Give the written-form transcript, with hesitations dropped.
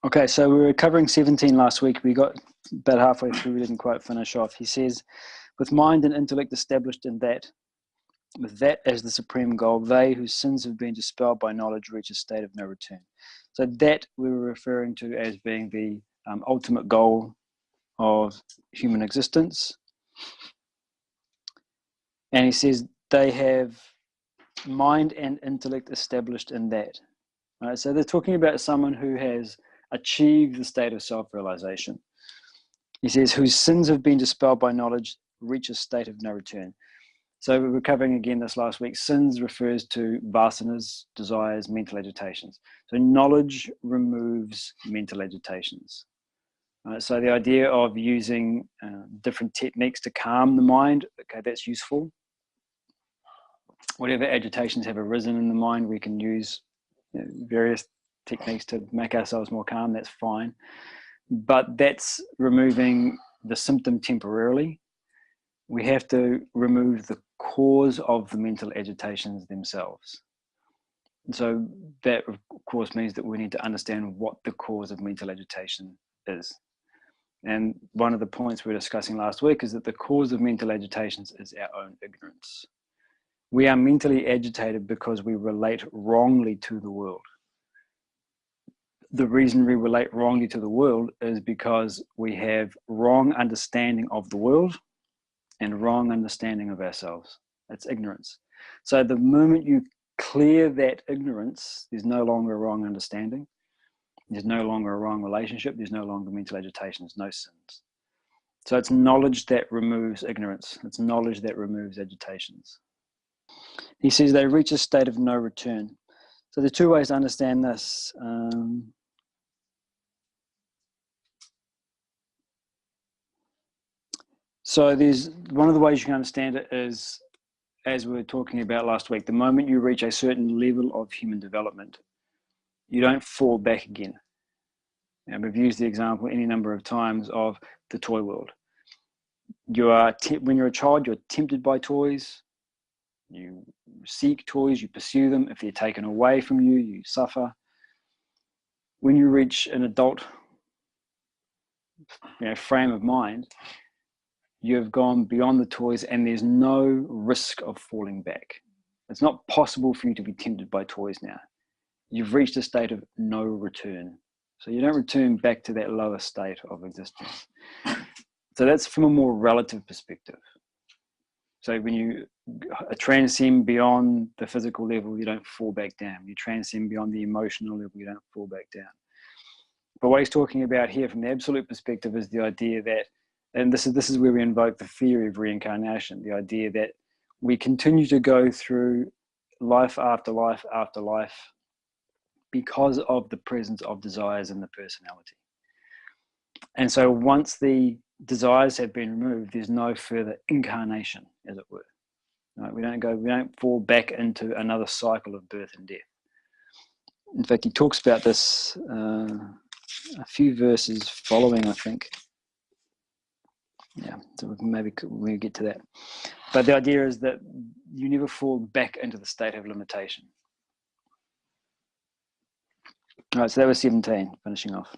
Okay, so we were covering 17 last week. We got about halfway through, we didn't quite finish off. He says, with mind and intellect established in that, with that as the supreme goal, they whose sins have been dispelled by knowledge reach a state of no return. So that we were referring to as being the ultimate goal of human existence. And he says they have mind and intellect established in that. Right? So they're talking about someone who has achieved the state of self-realization. He says, whose sins have been dispelled by knowledge reach a state of no return. So we were covering again this last week. Sins refers to vasanas, desires, mental agitations. So knowledge removes mental agitations. So the idea of using different techniques to calm the mind, okay, that's useful. Whatever agitations have arisen in the mind, we can use various techniques to make ourselves more calm, that's fine. But that's removing the symptom temporarily. We have to remove the cause of the mental agitations themselves. And so that, of course, means that we need to understand what the cause of mental agitation is. And one of the points we were discussing last week is that the cause of mental agitations is our own ignorance. We are mentally agitated because we relate wrongly to the world. The reason we relate wrongly to the world is because we have wrong understanding of the world and wrong understanding of ourselves. It's ignorance. So the moment you clear that ignorance, there's no longer a wrong understanding. There's no longer a wrong relationship. There's no longer mental agitations, no sins. So it's knowledge that removes ignorance. It's knowledge that removes agitations. He says they reach a state of no return. So there are two ways to understand this. So there's one of the ways you can understand it is, as we were talking about last week, the moment you reach a certain level of human development, you don't fall back again. And we've used the example any number of times of the toy world. When you're a child, you're tempted by toys. You seek toys, you pursue them. If they're taken away from you, you suffer. When you reach an adult frame of mind, you've gone beyond the toys and there's no risk of falling back. It's not possible for you to be tempted by toys now. You've reached a state of no return. So you don't return back to that lower state of existence. So that's from a more relative perspective. So when you transcend beyond the physical level, you don't fall back down. You transcend beyond the emotional level, you don't fall back down. But what he's talking about here from the absolute perspective is the idea that, and this is where we invoke the theory of reincarnation, the idea that we continue to go through life after life after life because of the presence of desires in the personality. And so once the desires have been removed, there's no further incarnation, as it were. Right? We don't fall back into another cycle of birth and death. In fact, he talks about this a few verses following, I think. Yeah, so maybe we get to that. But the idea is that you never fall back into the state of limitation. All right, so that was 17, finishing off.